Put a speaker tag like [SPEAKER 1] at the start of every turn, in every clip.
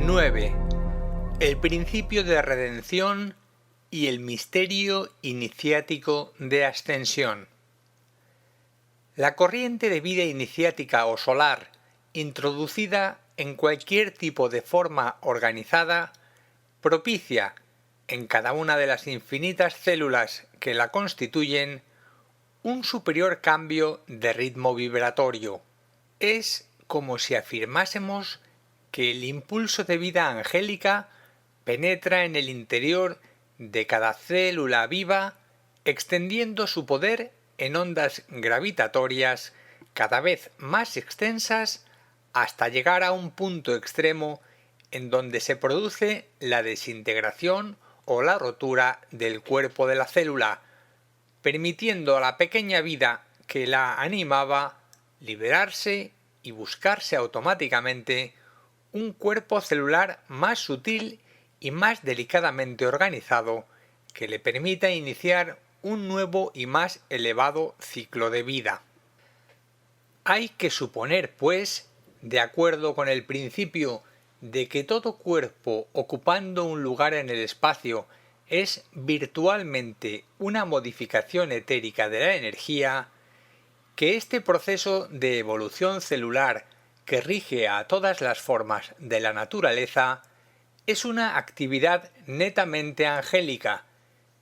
[SPEAKER 1] 9. El principio de redención y el misterio iniciático de ascensión. La corriente de vida iniciática o solar, introducida en cualquier tipo de forma organizada, propicia, en cada una de las infinitas células que la constituyen, un superior cambio de ritmo vibratorio. Es como si afirmásemos que el impulso de vida angélica penetra en el interior de cada célula viva, extendiendo su poder en ondas gravitatorias cada vez más extensas hasta llegar a un punto extremo en donde se produce la desintegración o la rotura del cuerpo de la célula, permitiendo a la pequeña vida que la animaba liberarse y buscarse automáticamente un cuerpo celular más sutil y más delicadamente organizado que le permita iniciar un nuevo y más elevado ciclo de vida. Hay que suponer, pues, de acuerdo con el principio de que todo cuerpo ocupando un lugar en el espacio es virtualmente una modificación etérica de la energía, que este proceso de evolución celular que rige a todas las formas de la naturaleza es una actividad netamente angélica,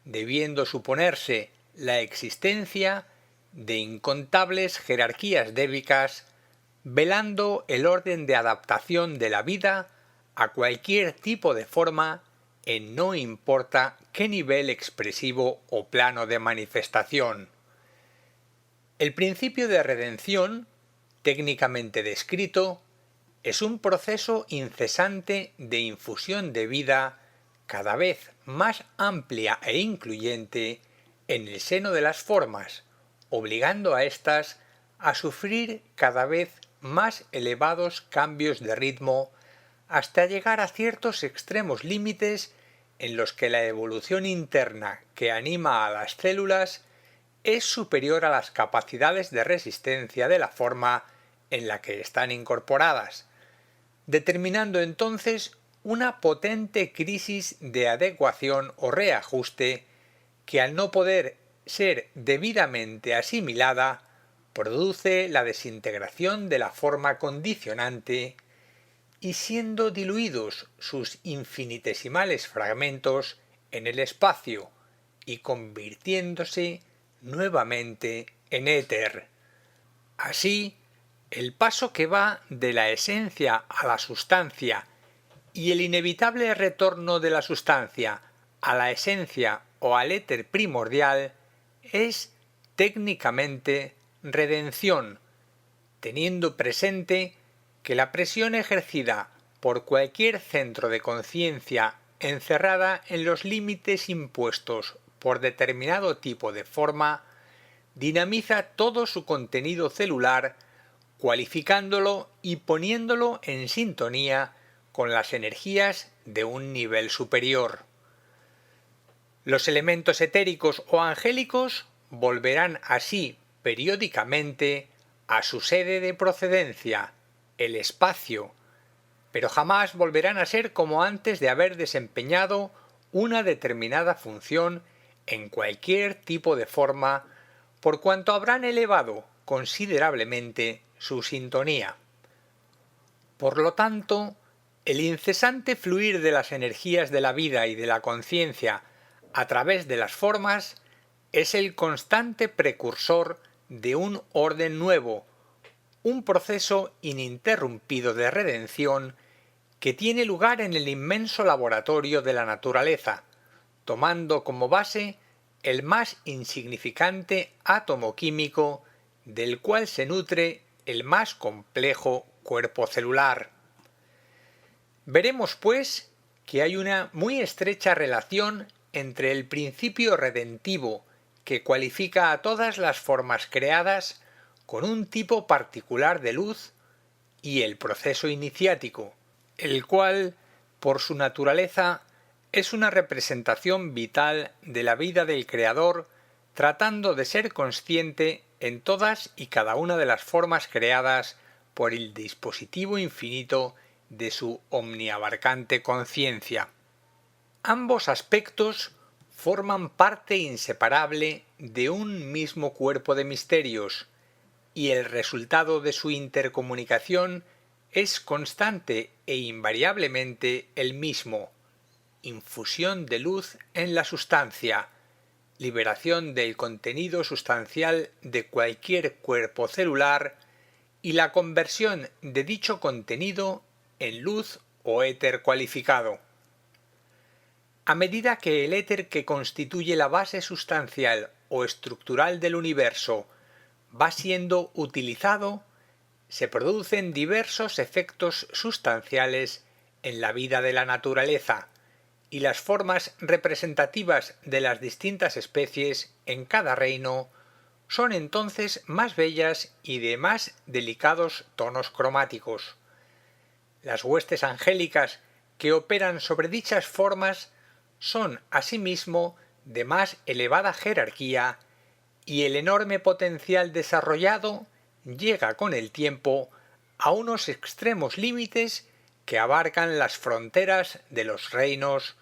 [SPEAKER 1] debiendo suponerse la existencia de incontables jerarquías débicas, velando el orden de adaptación de la vida a cualquier tipo de forma en no importa qué nivel expresivo o plano de manifestación. El principio de redención, técnicamente descrito, es un proceso incesante de infusión de vida cada vez más amplia e incluyente en el seno de las formas, obligando a éstas a sufrir cada vez más elevados cambios de ritmo hasta llegar a ciertos extremos límites en los que la evolución interna que anima a las células es superior a las capacidades de resistencia de la forma en la que están incorporadas, determinando entonces una potente crisis de adecuación o reajuste que al no poder ser debidamente asimilada produce la desintegración de la forma condicionante y siendo diluidos sus infinitesimales fragmentos en el espacio y convirtiéndose nuevamente en éter. Así, el paso que va de la esencia a la sustancia y el inevitable retorno de la sustancia a la esencia o al éter primordial es técnicamente redención, teniendo presente que la presión ejercida por cualquier centro de conciencia encerrada en los límites impuestos por determinado tipo de forma dinamiza todo su contenido celular, cualificándolo y poniéndolo en sintonía con las energías de un nivel superior. Los elementos etéricos o angélicos volverán así periódicamente a su sede de procedencia, el espacio, pero jamás volverán a ser como antes de haber desempeñado una determinada función en cualquier tipo de forma, por cuanto habrán elevado considerablemente su sintonía. Por lo tanto, el incesante fluir de las energías de la vida y de la conciencia a través de las formas es el constante precursor de un orden nuevo, un proceso ininterrumpido de redención que tiene lugar en el inmenso laboratorio de la naturaleza, tomando como base el más insignificante átomo químico del cual se nutre el más complejo cuerpo celular. Veremos, pues, que hay una muy estrecha relación entre el principio redentivo que cualifica a todas las formas creadas con un tipo particular de luz y el proceso iniciático, el cual, por su naturaleza, es una representación vital de la vida del Creador, tratando de ser consciente en todas y cada una de las formas creadas por el dispositivo infinito de su omniabarcante conciencia. Ambos aspectos forman parte inseparable de un mismo cuerpo de misterios, y el resultado de su intercomunicación es constante e invariablemente el mismo: infusión de luz en la sustancia, liberación del contenido sustancial de cualquier cuerpo celular y la conversión de dicho contenido en luz o éter cualificado. A medida que el éter que constituye la base sustancial o estructural del universo va siendo utilizado, se producen diversos efectos sustanciales en la vida de la naturaleza, y las formas representativas de las distintas especies en cada reino son entonces más bellas y de más delicados tonos cromáticos. Las huestes angélicas que operan sobre dichas formas son asimismo de más elevada jerarquía, y el enorme potencial desarrollado llega con el tiempo a unos extremos límites que abarcan las fronteras de los reinos,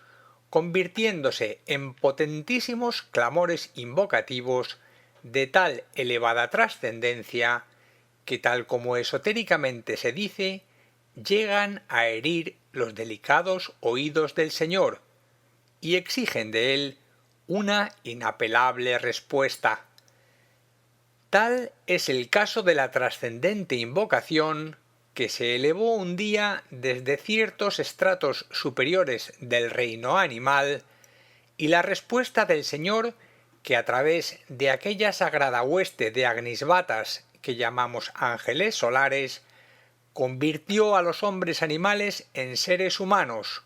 [SPEAKER 1] convirtiéndose en potentísimos clamores invocativos de tal elevada trascendencia que, tal como esotéricamente se dice, llegan a herir los delicados oídos del Señor y exigen de él una inapelable respuesta. Tal es el caso de la trascendente invocación que se elevó un día desde ciertos estratos superiores del reino animal, y la respuesta del Señor que a través de aquella sagrada hueste de agnisbatas que llamamos ángeles solares, convirtió a los hombres animales en seres humanos,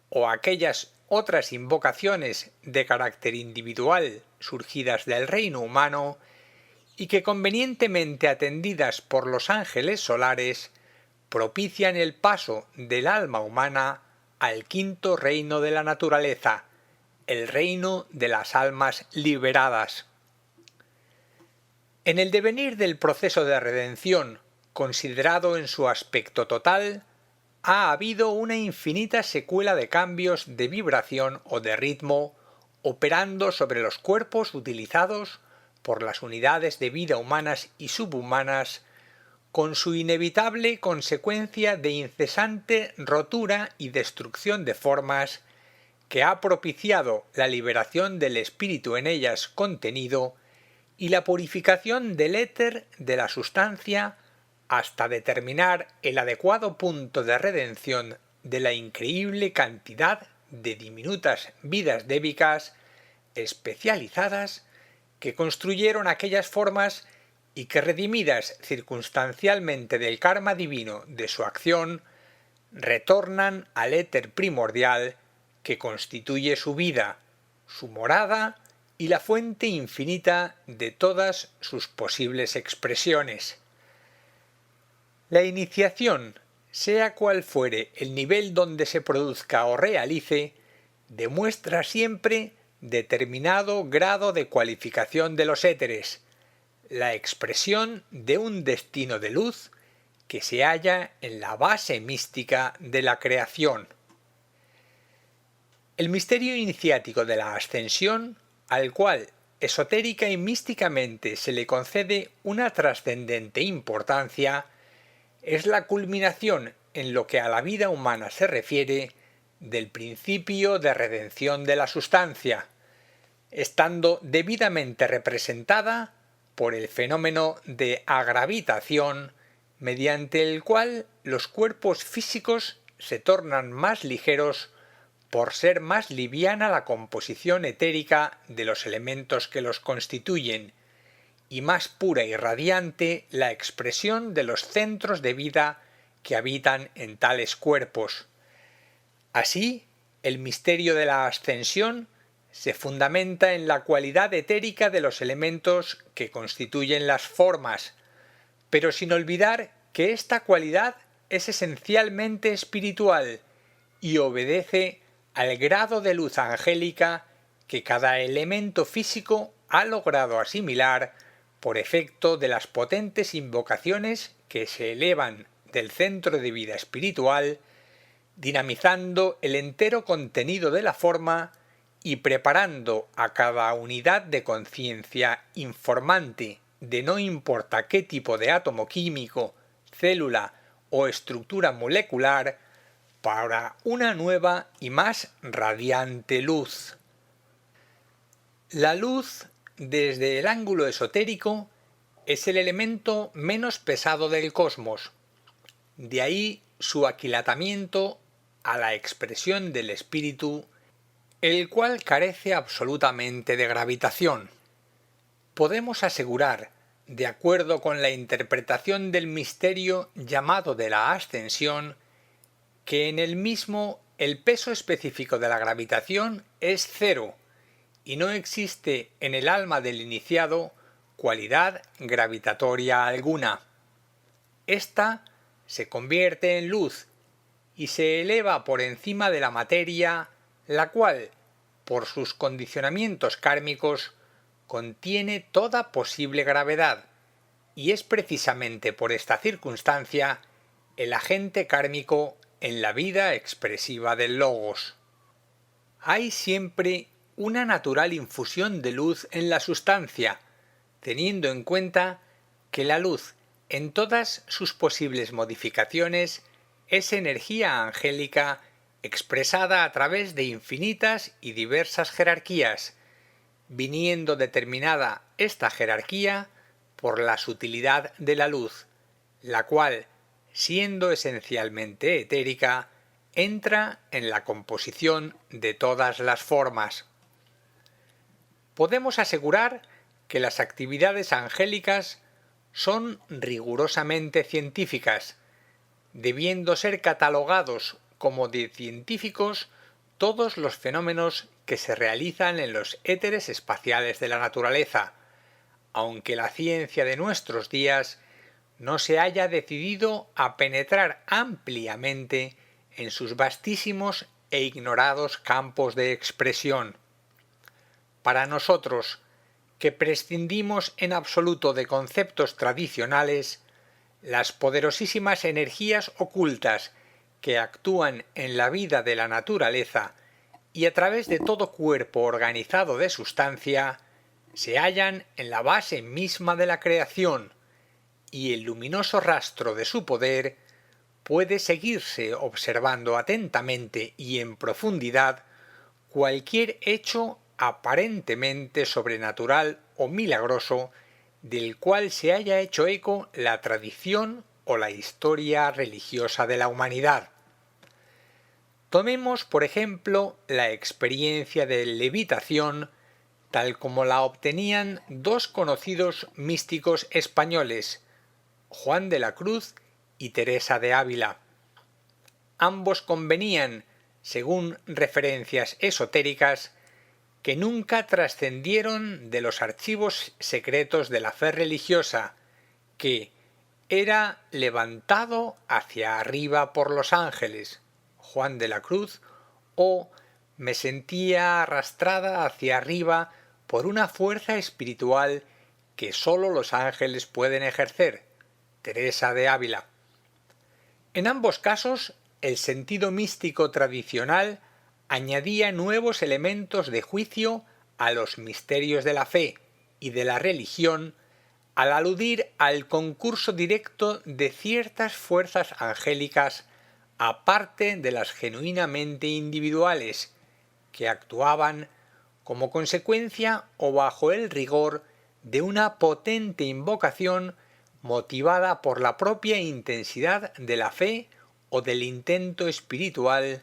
[SPEAKER 1] o aquellas otras invocaciones de carácter individual surgidas del reino humano, y que convenientemente atendidas por los ángeles solares, propician el paso del alma humana al quinto reino de la naturaleza, el reino de las almas liberadas. En el devenir del proceso de redención, considerado en su aspecto total, ha habido una infinita secuela de cambios de vibración o de ritmo, operando sobre los cuerpos utilizados por las unidades de vida humanas y subhumanas, con su inevitable consecuencia de incesante rotura y destrucción de formas, que ha propiciado la liberación del espíritu en ellas contenido y la purificación del éter de la sustancia hasta determinar el adecuado punto de redención de la increíble cantidad de diminutas vidas débicas especializadas que construyeron aquellas formas y que, redimidas circunstancialmente del karma divino de su acción, retornan al éter primordial que constituye su vida, su morada y la fuente infinita de todas sus posibles expresiones. La iniciación, sea cual fuere el nivel donde se produzca o realice, demuestra siempre determinado grado de cualificación de los éteres, la expresión de un destino de luz que se halla en la base mística de la creación. El misterio iniciático de la ascensión, al cual esotérica y místicamente se le concede una trascendente importancia, es la culminación en lo que a la vida humana se refiere del principio de redención de la sustancia, estando debidamente representada por el fenómeno de agravitación, mediante el cual los cuerpos físicos se tornan más ligeros por ser más liviana la composición etérica de los elementos que los constituyen, y más pura y radiante la expresión de los centros de vida que habitan en tales cuerpos. Así, el misterio de la ascensión se fundamenta en la cualidad etérica de los elementos que constituyen las formas, pero sin olvidar que esta cualidad es esencialmente espiritual y obedece al grado de luz angélica que cada elemento físico ha logrado asimilar por efecto de las potentes invocaciones que se elevan del centro de vida espiritual, dinamizando el entero contenido de la forma y preparando a cada unidad de conciencia informante de no importa qué tipo de átomo químico, célula o estructura molecular para una nueva y más radiante luz. La luz, desde el ángulo esotérico, es el elemento menos pesado del cosmos. De ahí su aquilatamiento a la expresión del espíritu, el cual carece absolutamente de gravitación. Podemos asegurar, de acuerdo con la interpretación del misterio llamado de la ascensión, que en el mismo el peso específico de la gravitación es cero, y no existe en el alma del iniciado cualidad gravitatoria alguna. Esta se convierte en luz y se eleva por encima de la materia, la cual, por sus condicionamientos kármicos, contiene toda posible gravedad, y es precisamente por esta circunstancia el agente kármico en la vida expresiva del logos. Hay siempre una natural infusión de luz en la sustancia, teniendo en cuenta que la luz, en todas sus posibles modificaciones, es energía angélica expresada a través de infinitas y diversas jerarquías, viniendo determinada esta jerarquía por la sutilidad de la luz, la cual, siendo esencialmente etérica, entra en la composición de todas las formas. Podemos asegurar que las actividades angélicas son rigurosamente científicas, debiendo ser catalogados como de científicos todos los fenómenos que se realizan en los éteres espaciales de la naturaleza, aunque la ciencia de nuestros días no se haya decidido a penetrar ampliamente en sus vastísimos e ignorados campos de expresión. Para nosotros, que prescindimos en absoluto de conceptos tradicionales, las poderosísimas energías ocultas que actúan en la vida de la naturaleza y a través de todo cuerpo organizado de sustancia, se hallan en la base misma de la creación, y el luminoso rastro de su poder puede seguirse observando atentamente y en profundidad cualquier hecho aparentemente sobrenatural o milagroso del cual se haya hecho eco la tradición o la historia religiosa de la humanidad. Tomemos, por ejemplo, la experiencia de levitación tal como la obtenían dos conocidos místicos españoles, Juan de la Cruz y Teresa de Ávila. Ambos convenían, según referencias esotéricas, que nunca trascendieron de los archivos secretos de la fe religiosa, que era levantado hacia arriba por los ángeles, Juan de la Cruz, o me sentía arrastrada hacia arriba por una fuerza espiritual que sólo los ángeles pueden ejercer, Teresa de Ávila. En ambos casos, el sentido místico tradicional añadía nuevos elementos de juicio a los misterios de la fe y de la religión al aludir al concurso directo de ciertas fuerzas angélicas aparte de las genuinamente individuales, que actuaban como consecuencia o bajo el rigor de una potente invocación motivada por la propia intensidad de la fe o del intento espiritual,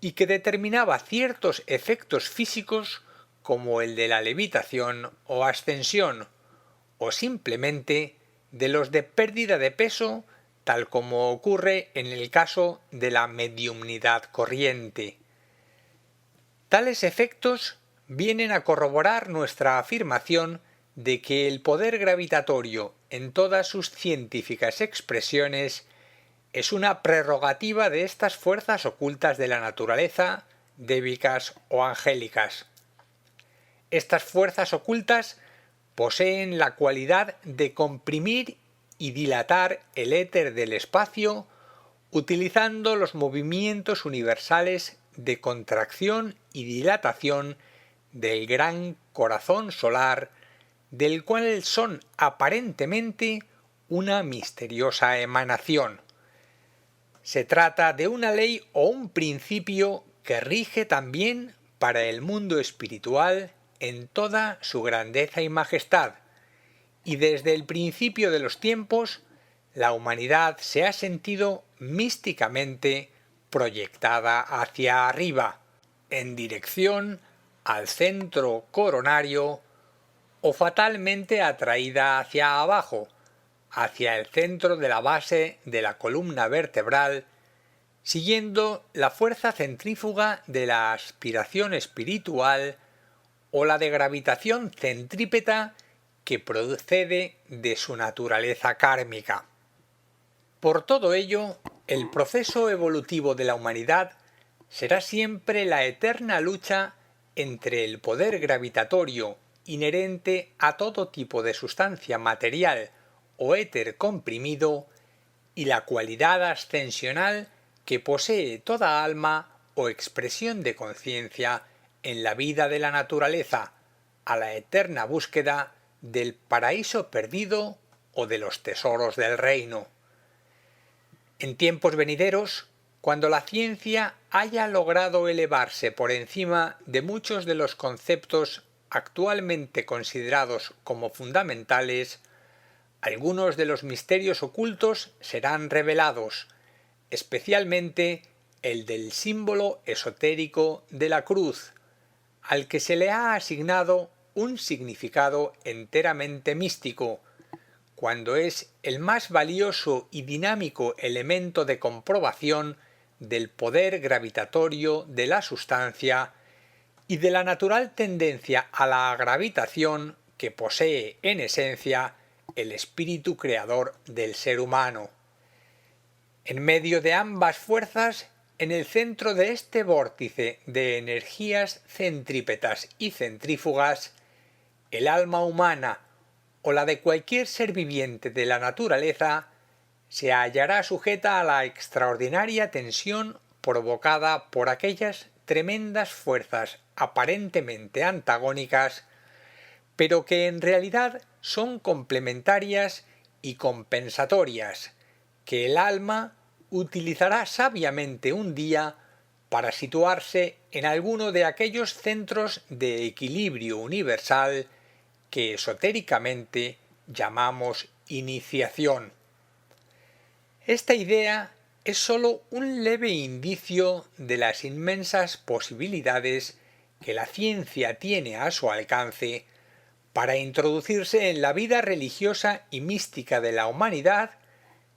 [SPEAKER 1] y que determinaba ciertos efectos físicos como el de la levitación o ascensión, o simplemente de los de pérdida de peso, tal como ocurre en el caso de la mediumnidad corriente. Tales efectos vienen a corroborar nuestra afirmación de que el poder gravitatorio en todas sus científicas expresiones es una prerrogativa de estas fuerzas ocultas de la naturaleza, débicas o angélicas. Estas fuerzas ocultas poseen la cualidad de comprimir y dilatar el éter del espacio utilizando los movimientos universales de contracción y dilatación del gran corazón solar, del cual son aparentemente una misteriosa emanación. Se trata de una ley o un principio que rige también para el mundo espiritual en toda su grandeza y majestad, y desde el principio de los tiempos la humanidad se ha sentido místicamente proyectada hacia arriba, en dirección al centro coronario, o fatalmente atraída hacia abajo, hacia el centro de la base de la columna vertebral, siguiendo la fuerza centrífuga de la aspiración espiritual o la de gravitación centrípeta que procede de su naturaleza kármica. Por todo ello, el proceso evolutivo de la humanidad será siempre la eterna lucha entre el poder gravitatorio inherente a todo tipo de sustancia material o éter comprimido y la cualidad ascensional que posee toda alma o expresión de conciencia en la vida de la naturaleza, a la eterna búsqueda del paraíso perdido o de los tesoros del reino. En tiempos venideros, cuando la ciencia haya logrado elevarse por encima de muchos de los conceptos actualmente considerados como fundamentales, algunos de los misterios ocultos serán revelados, especialmente el del símbolo esotérico de la cruz, al que se le ha asignado un significado enteramente místico, cuando es el más valioso y dinámico elemento de comprobación del poder gravitatorio de la sustancia y de la natural tendencia a la gravitación que posee en esencia el espíritu creador del ser humano. En medio de ambas fuerzas, en el centro de este vórtice de energías centrípetas y centrífugas, el alma humana o la de cualquier ser viviente de la naturaleza se hallará sujeta a la extraordinaria tensión provocada por aquellas tremendas fuerzas aparentemente antagónicas, pero que en realidad son complementarias y compensatorias, que el alma utilizará sabiamente un día para situarse en alguno de aquellos centros de equilibrio universal que esotéricamente llamamos iniciación. Esta idea es sólo un leve indicio de las inmensas posibilidades que la ciencia tiene a su alcance para introducirse en la vida religiosa y mística de la humanidad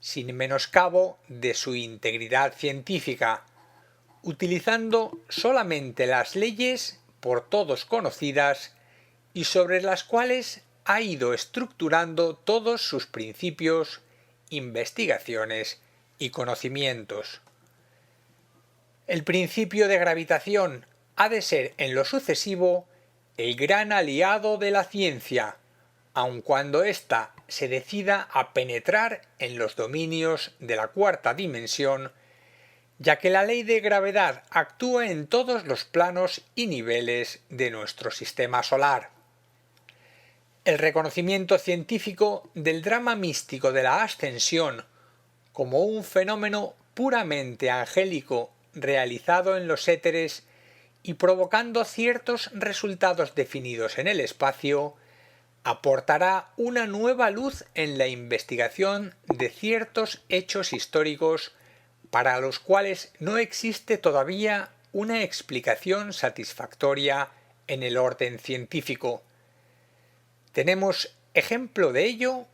[SPEAKER 1] sin menoscabo de su integridad científica, utilizando solamente las leyes por todos conocidas y sobre las cuales ha ido estructurando todos sus principios, investigaciones y conocimientos. El principio de gravitación ha de ser en lo sucesivo el gran aliado de la ciencia, aun cuando ésta se decida a penetrar en los dominios de la cuarta dimensión, ya que la ley de gravedad actúa en todos los planos y niveles de nuestro sistema solar. El reconocimiento científico del drama místico de la ascensión como un fenómeno puramente angélico realizado en los éteres y provocando ciertos resultados definidos en el espacio, aportará una nueva luz en la investigación de ciertos hechos históricos para los cuales no existe todavía una explicación satisfactoria en el orden científico. Tenemos ejemplo de ello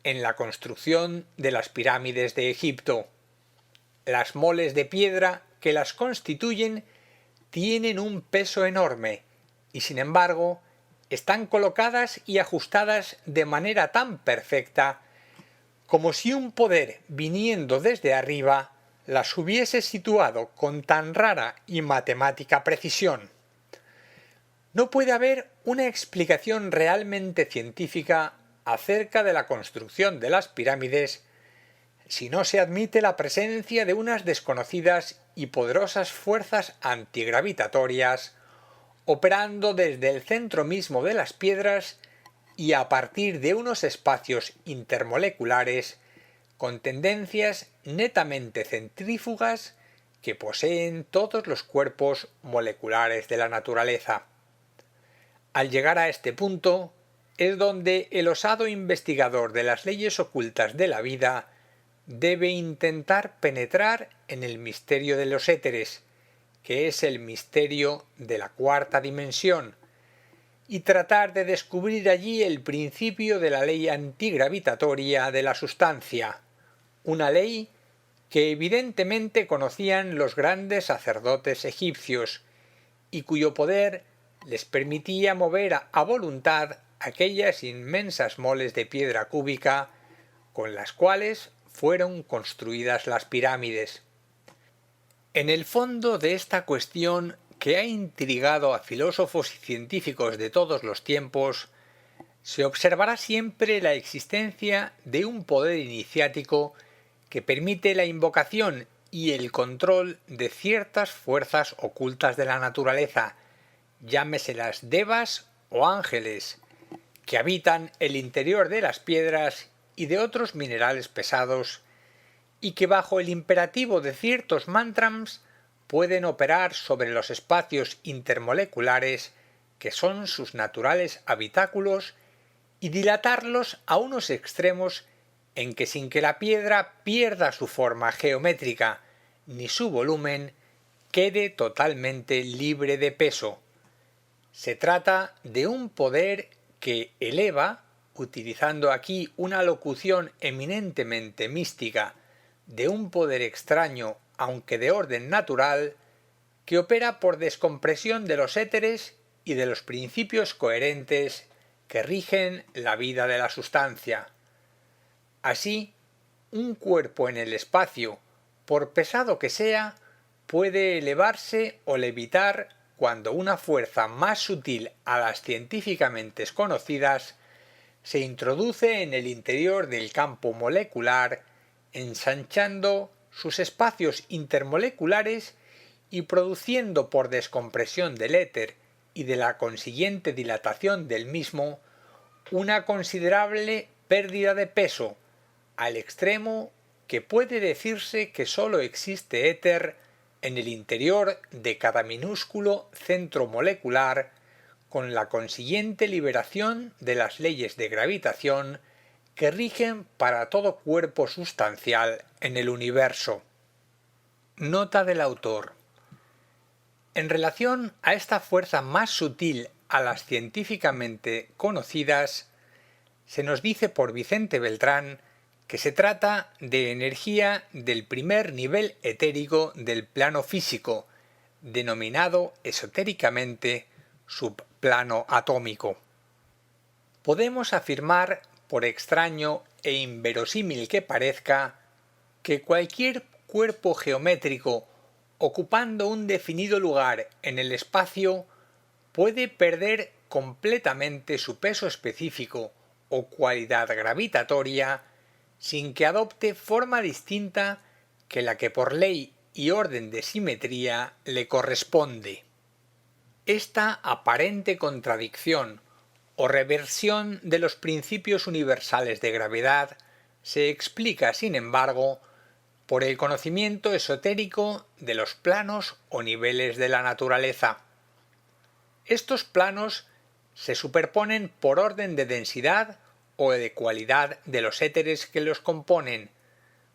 [SPEAKER 1] en la construcción de las pirámides de Egipto. Las moles de piedra que las constituyen tienen un peso enorme y sin embargo están colocadas y ajustadas de manera tan perfecta como si un poder viniendo desde arriba las hubiese situado con tan rara y matemática precisión. No puede haber una explicación realmente científica acerca de la construcción de las pirámides si no se admite la presencia de unas desconocidas y poderosas fuerzas antigravitatorias operando desde el centro mismo de las piedras y a partir de unos espacios intermoleculares con tendencias netamente centrífugas que poseen todos los cuerpos moleculares de la naturaleza. Al llegar a este punto es donde el osado investigador de las leyes ocultas de la vida debe intentar penetrar en el misterio de los éteres, que es el misterio de la cuarta dimensión, y tratar de descubrir allí el principio de la ley antigravitatoria de la sustancia, una ley que evidentemente conocían los grandes sacerdotes egipcios y cuyo poder les permitía mover a voluntad aquellas inmensas moles de piedra cúbica con las cuales fueron construidas las pirámides. En el fondo de esta cuestión que ha intrigado a filósofos y científicos de todos los tiempos, se observará siempre la existencia de un poder iniciático que permite la invocación y el control de ciertas fuerzas ocultas de la naturaleza, llámeselas devas o ángeles, que habitan el interior de las piedras y de otros minerales pesados, y que bajo el imperativo de ciertos mantras pueden operar sobre los espacios intermoleculares que son sus naturales habitáculos y dilatarlos a unos extremos en que sin que la piedra pierda su forma geométrica ni su volumen, quede totalmente libre de peso. Se trata de un poder que eleva, utilizando aquí una locución eminentemente mística, de un poder extraño aunque de orden natural, que opera por descompresión de los éteres y de los principios coherentes que rigen la vida de la sustancia. Así, un cuerpo en el espacio, por pesado que sea, puede elevarse o levitar cuando una fuerza más sutil a las científicamente conocidas se introduce en el interior del campo molecular, ensanchando sus espacios intermoleculares y produciendo por descompresión del éter y de la consiguiente dilatación del mismo una considerable pérdida de peso, al extremo que puede decirse que sólo existe éter en el interior de cada minúsculo centro molecular, con la consiguiente liberación de las leyes de gravitación que rigen para todo cuerpo sustancial en el universo. Nota del autor. En relación a esta fuerza más sutil a las científicamente conocidas, se nos dice por Vicente Beltrán que se trata de energía del primer nivel etérico del plano físico, denominado esotéricamente subplano atómico. Podemos afirmar, por extraño e inverosímil que parezca, que cualquier cuerpo geométrico ocupando un definido lugar en el espacio puede perder completamente su peso específico o cualidad gravitatoria sin que adopte forma distinta que la que por ley y orden de simetría le corresponde. Esta aparente contradicción o reversión de los principios universales de gravedad se explica, sin embargo, por el conocimiento esotérico de los planos o niveles de la naturaleza. Estos planos se superponen por orden de densidad o de cualidad de los éteres que los componen,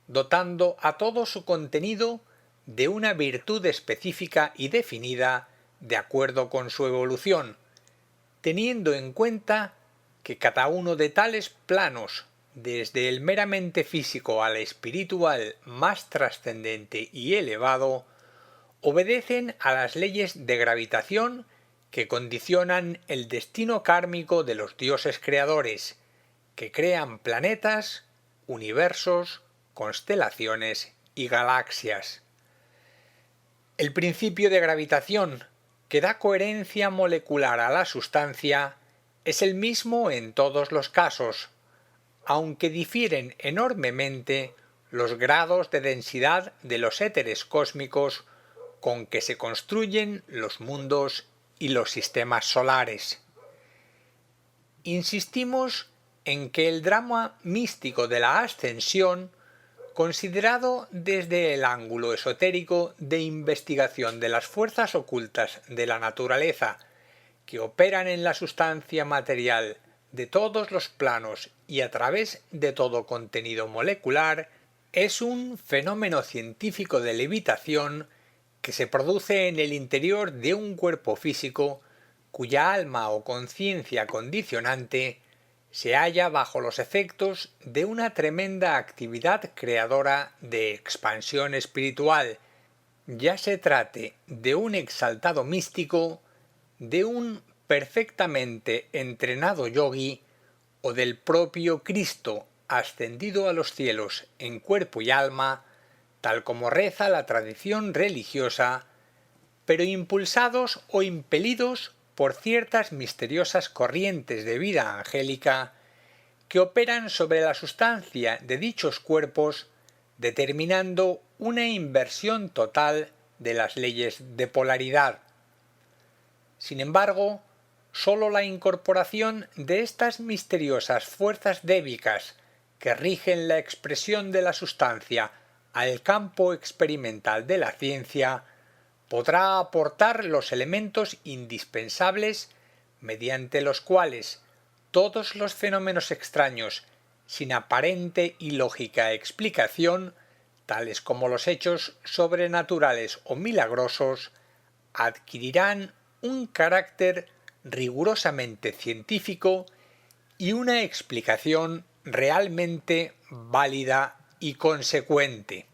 [SPEAKER 1] dotando a todo su contenido de una virtud específica y definida de acuerdo con su evolución, teniendo en cuenta que cada uno de tales planos, desde el meramente físico al espiritual más trascendente y elevado, obedecen a las leyes de gravitación que condicionan el destino kármico de los dioses creadores, que crean planetas, universos, constelaciones y galaxias. El principio de gravitación, que da coherencia molecular a la sustancia, es el mismo en todos los casos, aunque difieren enormemente los grados de densidad de los éteres cósmicos con que se construyen los mundos y los sistemas solares. Insistimos en que el drama místico de la ascensión, considerado desde el ángulo esotérico de investigación de las fuerzas ocultas de la naturaleza que operan en la sustancia material de todos los planos y a través de todo contenido molecular, es un fenómeno científico de levitación que se produce en el interior de un cuerpo físico cuya alma o conciencia condicionante se halla bajo los efectos de una tremenda actividad creadora de expansión espiritual, ya se trate de un exaltado místico, de un perfectamente entrenado yogi o del propio Cristo ascendido a los cielos en cuerpo y alma, tal como reza la tradición religiosa, pero impulsados o impelidos por ciertas misteriosas corrientes de vida angélica que operan sobre la sustancia de dichos cuerpos, determinando una inversión total de las leyes de polaridad. Sin embargo, sólo la incorporación de estas misteriosas fuerzas débicas que rigen la expresión de la sustancia al campo experimental de la ciencia podrá aportar los elementos indispensables mediante los cuales todos los fenómenos extraños sin aparente y lógica explicación, tales como los hechos sobrenaturales o milagrosos, adquirirán un carácter rigurosamente científico y una explicación realmente válida y consecuente.